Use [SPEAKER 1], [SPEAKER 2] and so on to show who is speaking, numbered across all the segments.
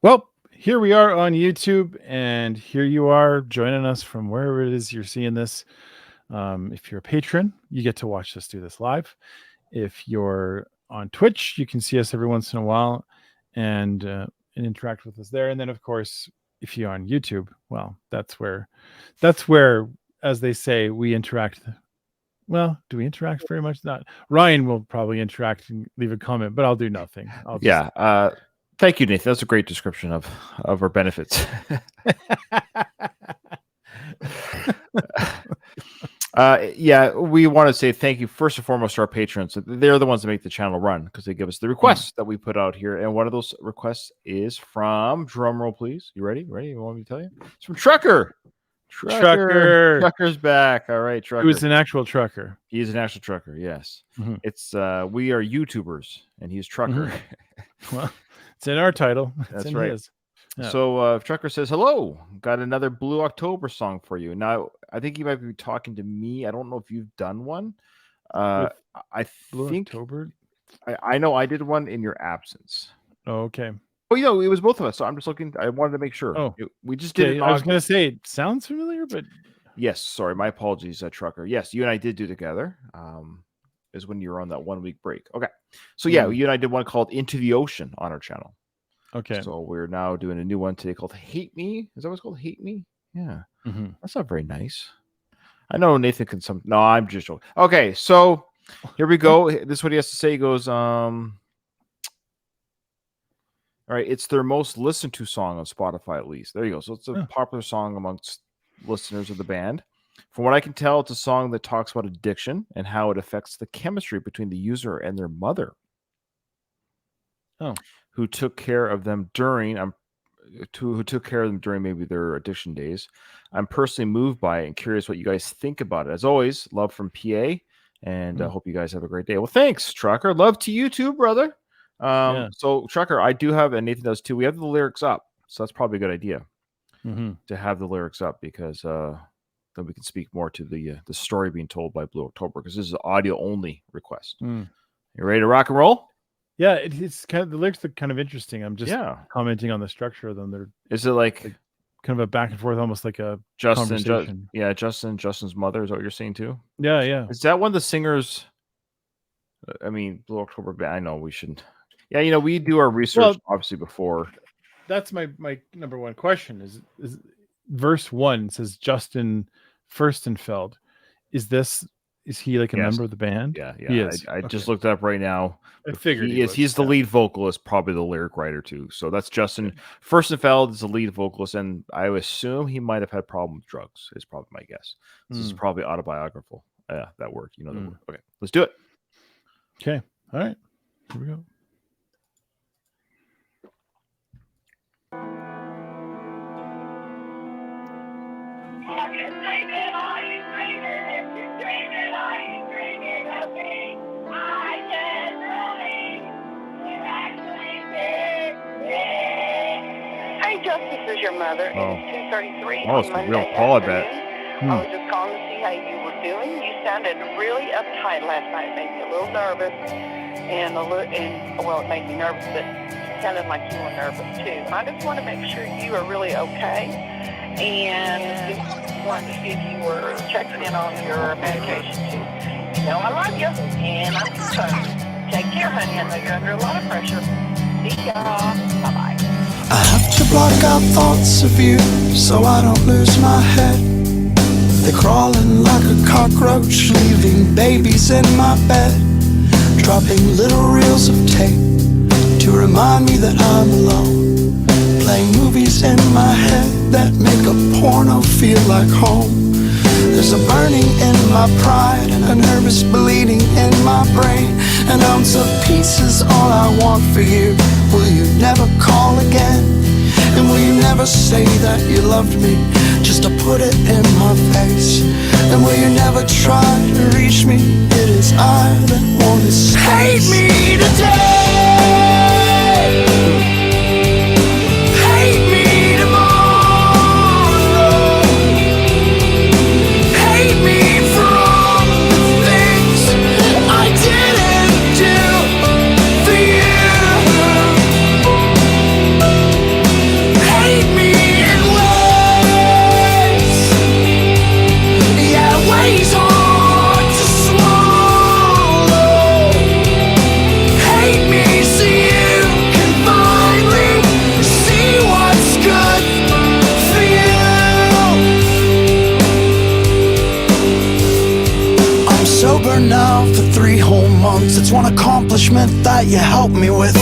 [SPEAKER 1] Well, here we are on YouTube, and here you are joining us from wherever it is you're seeing this. If you're a patron, you get to watch us do this live. If you're on Twitch, you can see us every once in a while and interact with us there. And then, of course, if you're on YouTube, well, that's where, as they say, we interact. Well, do we interact very much? Not. Ryan will probably interact and leave a comment, but I'll do nothing. I'll just...
[SPEAKER 2] Yeah. Thank you, Nathan. That's a great description of our benefits. Yeah, we want to say thank you first and foremost to our patrons. They're the ones that make the channel run because they give us the requests that we put out here. And one of those requests is from, drumroll please. You ready? You want me to tell you? It's from Trucker. Trucker's back. All right, Trucker.
[SPEAKER 1] He was an actual trucker.
[SPEAKER 2] He's an actual trucker, yes. Mm-hmm. It's we are YouTubers, and he's Trucker.
[SPEAKER 1] Mm-hmm. Well, it's in our title.
[SPEAKER 2] That's right. Yeah. So Trucker says, hello, got another Blue October song for you. Now, I think you might be talking to me. I don't know if you've done one. I think October? I know I did one in your absence.
[SPEAKER 1] Oh, okay.
[SPEAKER 2] Oh, it was both of us. So I'm just looking. I wanted to make sure.
[SPEAKER 1] Oh,
[SPEAKER 2] we just did it.
[SPEAKER 1] I was going to say, it sounds familiar, but...
[SPEAKER 2] Yes, sorry. My apologies, Trucker. Yes, you and I did do together. Is when you were on that 1 week break. Okay. So yeah, you and I did one called Into the Ocean on our channel.
[SPEAKER 1] Okay.
[SPEAKER 2] So we're now doing a new one today called Hate Me. Is that what it's called? Hate Me? Yeah. Mm-hmm. That's not very nice. I know Nathan can No, I'm just joking. Okay, so here we go. This is what he has to say. He goes, all right, it's their most listened to song on Spotify, at least. There you go. So it's a popular song amongst listeners of the band. From what I can tell, it's a song that talks about addiction and how it affects the chemistry between the user and their mother. Who took care of them during maybe their addiction days. I'm personally moved by it and curious what you guys think about it. As always, love from PA, and I hope you guys have a great day. Well, thanks, Trucker. Love to you too, brother. So Trucker, I do have, and Nathan does too. We have the lyrics up, so that's probably a good idea to have the lyrics up because then we can speak more to the story being told by Blue October because this is an audio only request. You ready to rock and roll?
[SPEAKER 1] Yeah, it's kind of, the lyrics are kind of interesting. I'm just commenting on the structure of them.
[SPEAKER 2] Is it like
[SPEAKER 1] kind of a back and forth, almost like a conversation?
[SPEAKER 2] Justin's mother is what you're saying too.
[SPEAKER 1] Yeah.
[SPEAKER 2] Is that one of the singers? I mean, Blue October Band. I know we shouldn't. Yeah, we do our research obviously before.
[SPEAKER 1] That's my number one question. Is verse 1 says Justin Furstenfeld. Is he like a member of the band?
[SPEAKER 2] Yeah.
[SPEAKER 1] He is.
[SPEAKER 2] I just looked it up right now.
[SPEAKER 1] I figured
[SPEAKER 2] he's the lead vocalist, probably the lyric writer too. So that's Justin Furstenfeld is the lead vocalist, and I assume he might have had problem with drugs. Is probably my guess. This is probably autobiographical. Yeah, that word. You know the word. Okay, let's do it.
[SPEAKER 1] Okay. All right. Here we go.
[SPEAKER 3] This is your mother. It's 2:33
[SPEAKER 2] on Monday. Real call, I bet.
[SPEAKER 3] I was just calling to see how you were doing. You sounded really uptight last night. It made me a little nervous, and it made me nervous, but it sounded like you were nervous too. I just want to make sure you are really okay, and just wanted to see if you were checking in on your medication too. I love you, and I'm concerned. Take care, honey. I know you're under a lot of pressure. See ya. Bye-bye.
[SPEAKER 4] I have to block out thoughts of you so I don't lose my head. They're crawling like a cockroach, leaving babies in my bed, dropping little reels of tape to remind me that I'm alone, playing movies in my head that make a porno feel like home. There's a burning in my pride and a nervous bleeding in my brain. An ounce of peace is all I want for you. Will you never call again? And will you never say that you loved me just to put it in my face? And will you never try to reach me? It is I that want to say, hate me today. Hate me tomorrow. Hate me for all the things I didn't do for you. accomplishment that you helped me with.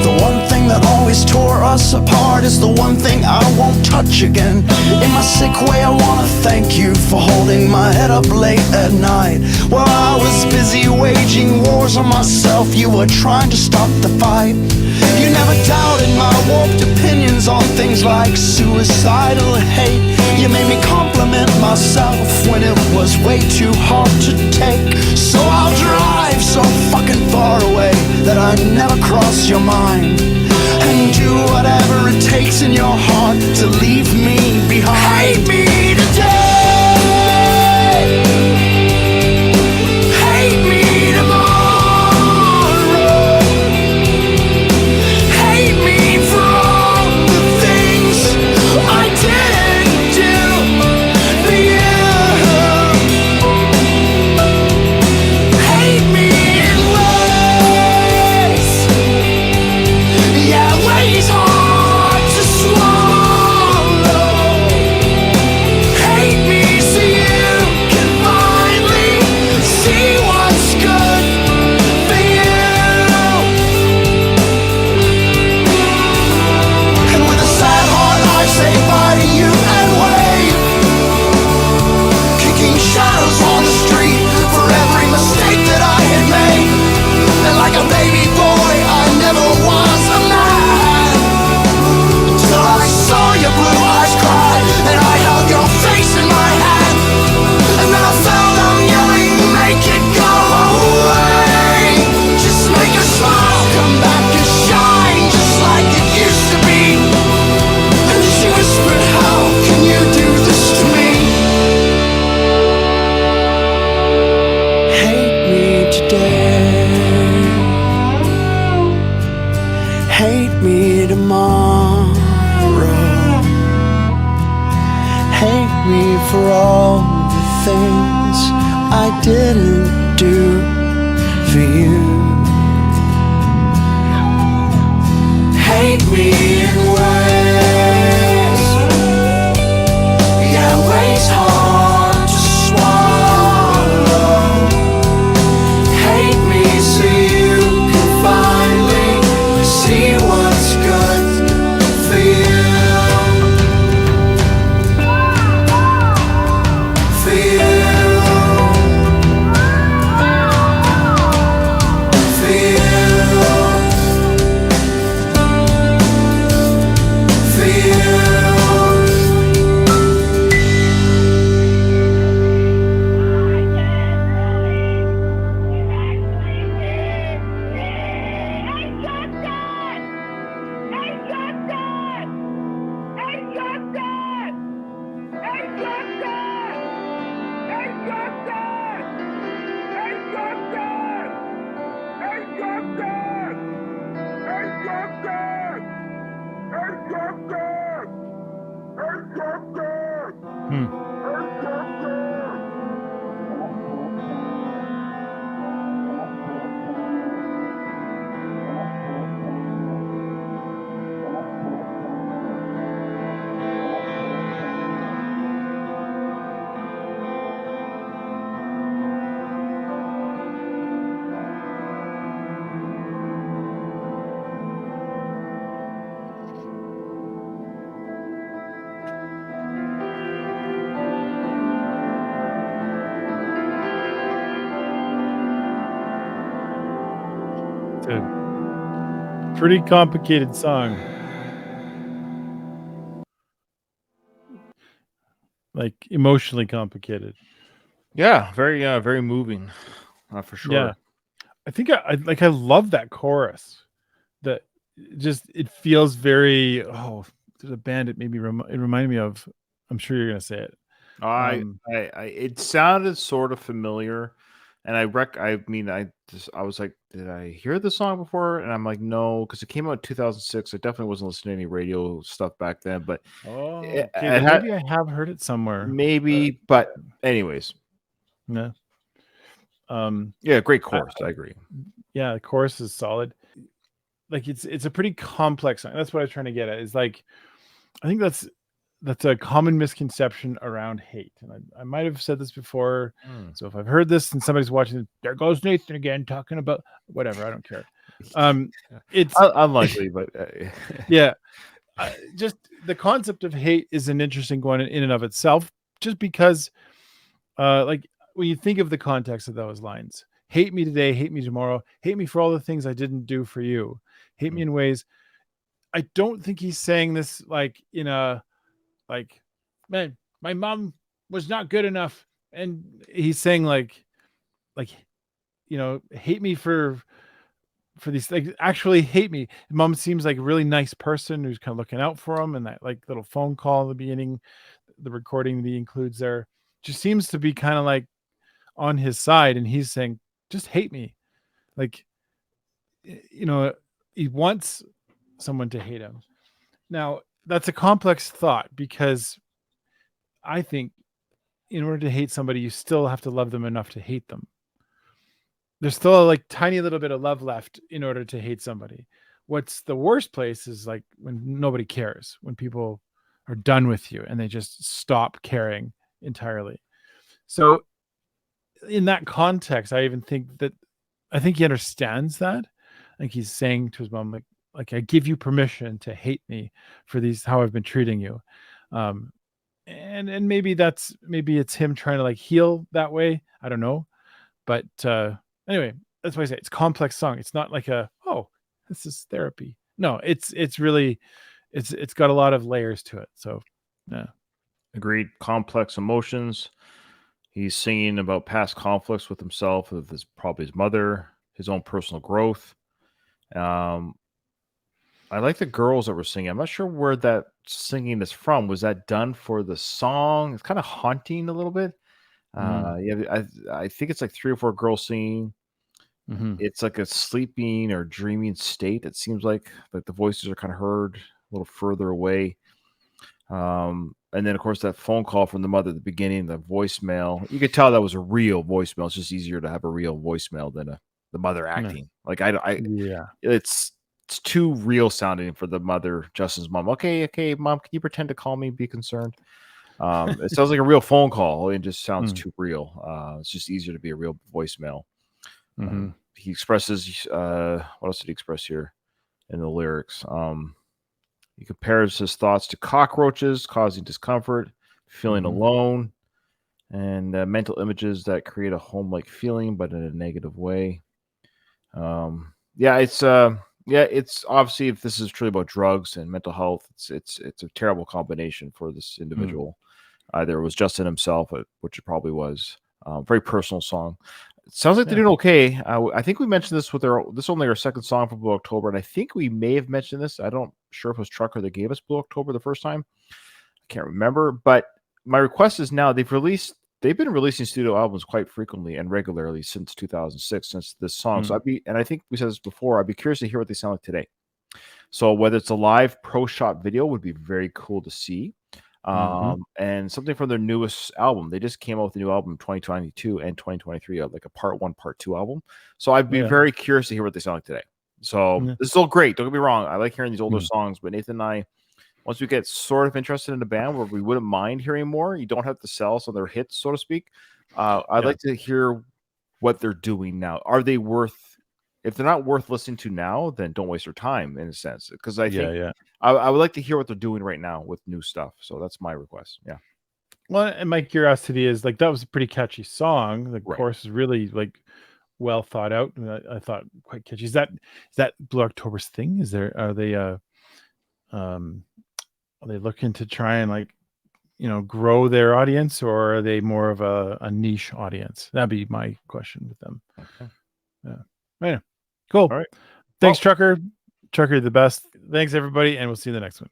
[SPEAKER 4] The one thing that always tore us apart is the one thing I won't touch again. In my sick way, I wanna thank you for holding my head up late at night. While I was busy waging wars on myself, you were trying to stop the fight. You never doubted my warped opinions on things like suicidal hate. You made me compliment myself when it was way too hard to take. So I'll drive so fucking far away that I never cross your mind, and do whatever it takes in your heart to leave me behind. Hate me today, hate me tomorrow, hate me for all the things I didn't do for you. Hate me in ways, yeah, ways hard to swallow. Hate me so you can finally see what's good for you. And with a sad heart I say bye to you and wave, kicking shadows on the street for every mistake that I had made. And like a baby boy I never was a man, till I saw your blue eyes cry and I held your face in my hand. And then I fell down yelling, make it go away. Just make a smile come back and shine just like it used to be. And she whispered, how can you do this to me? Hate me today, hate me tomorrow, hate me for all the things I didn't do for you. Hate me in ways, yeah, ways hard to swallow. Hate me so you can finally see what's good for you. For you. For you. For you.
[SPEAKER 1] Hmm. It's a pretty complicated song. Like emotionally complicated.
[SPEAKER 2] Yeah, very moving, for sure.
[SPEAKER 1] Yeah. I think I love that chorus. That it feels very, there's a band it maybe it reminded me of. I'm sure you're gonna say it.
[SPEAKER 2] I it sounded sort of familiar, and I was like, did I hear the song before? And I'm like, no, because it came out in 2006. I definitely wasn't listening to any radio stuff back then, but
[SPEAKER 1] Oh,
[SPEAKER 2] it
[SPEAKER 1] okay.
[SPEAKER 2] had-
[SPEAKER 1] Maybe I have heard it somewhere.
[SPEAKER 2] maybe. But anyways,
[SPEAKER 1] No.
[SPEAKER 2] yeah, great chorus. I agree.
[SPEAKER 1] Yeah, the chorus is solid. Like it's a pretty complex song. That's what I was trying to get at. Is like, I think that's that's a common misconception around hate. And I might have said this before.
[SPEAKER 2] Mm.
[SPEAKER 1] So if I've heard this and somebody's watching it, there goes Nathan again talking about whatever. I don't care. It's
[SPEAKER 2] unlikely, but
[SPEAKER 1] yeah. Just the concept of hate is an interesting one in and of itself, just because like when you think of the context of those lines, hate me today, hate me tomorrow, hate me for all the things I didn't do for you, hate me in ways. I don't think he's saying this like in a like, man, my mom was not good enough. And he's saying like, hate me for these things, actually hate me. Mom seems like a really nice person who's kind of looking out for him. And that like little phone call in the beginning, the recording that he includes there just seems to be kind of like on his side. And he's saying, just hate me. Like, he wants someone to hate him. Now that's a complex thought, because I think in order to hate somebody, you still have to love them enough to hate them. There's still a like tiny little bit of love left in order to hate somebody. What's the worst place is like when nobody cares, when people are done with you and they just stop caring entirely. So in that context, I think he understands that. I think he's saying to his mom, like I give you permission to hate me for how I've been treating you. And maybe it's him trying to like heal that way. I don't know. But anyway, that's why I say it's a complex song. It's not like this is therapy. No, it's really, it's got a lot of layers to it. So yeah.
[SPEAKER 2] Agreed. Complex emotions. He's singing about past conflicts with himself, with probably his mother, his own personal growth. I like the girls that were singing. I'm not sure where that singing is from. Was that done for the song? It's kind of haunting a little bit. Yeah, I think it's like 3 or 4 girls singing.
[SPEAKER 1] Mm-hmm.
[SPEAKER 2] It's like a sleeping or dreaming state. It seems like the voices are kind of heard a little further away. And then of course that phone call from the mother at the beginning, the voicemail. You could tell that was a real voicemail. It's just easier to have a real voicemail than the mother acting. Like
[SPEAKER 1] Yeah.
[SPEAKER 2] It's too real sounding for the mother, Justin's mom. Okay, mom, can you pretend to call me? Be concerned. It sounds like a real phone call. It just sounds too real. It's just easier to be a real voicemail.
[SPEAKER 1] Mm-hmm.
[SPEAKER 2] He expresses, what else did he express here in the lyrics? He compares his thoughts to cockroaches causing discomfort, feeling alone, and mental images that create a home-like feeling, but in a negative way. It's obviously, if this is truly about drugs and mental health, it's a terrible combination for this individual. Either it was Justin himself, which it probably was. Very personal song. It sounds like they're doing okay. I think we mentioned this this only our second song for Blue October, and I think we may have mentioned this. I don't sure if it was Trucker that gave us Blue October the first time. I can't remember, but my request is now they've been releasing studio albums quite frequently and regularly since 2006, since this song. So I think we said this before, I'd be curious to hear what they sound like today. So whether it's a live pro shot video would be very cool to see. And something from their newest album. They just came out with a new album 2022 and 2023, like a part 1, part 2 album. So I'd be very curious to hear what they sound like today. So this is all great. Don't get me wrong. I like hearing these older songs, but Nathan and I, once we get sort of interested in a band where we wouldn't mind hearing more, you don't have to sell us on their hits, so to speak. I'd like to hear what they're doing now. Are they if they're not worth listening to now, then don't waste your time, in a sense. Because I think I would like to hear what they're doing right now with new stuff. So that's my request. Yeah.
[SPEAKER 1] Well, and my curiosity is like, that was a pretty catchy song. The chorus is really like well thought out. I thought quite catchy. Is that Blue October's thing? Are they looking to try and like, grow their audience, or are they more of a niche audience? That'd be my question with them. Okay. Yeah. Cool.
[SPEAKER 2] All right.
[SPEAKER 1] Thanks, Trucker. Trucker, the best. Thanks, everybody, and we'll see you in the next one.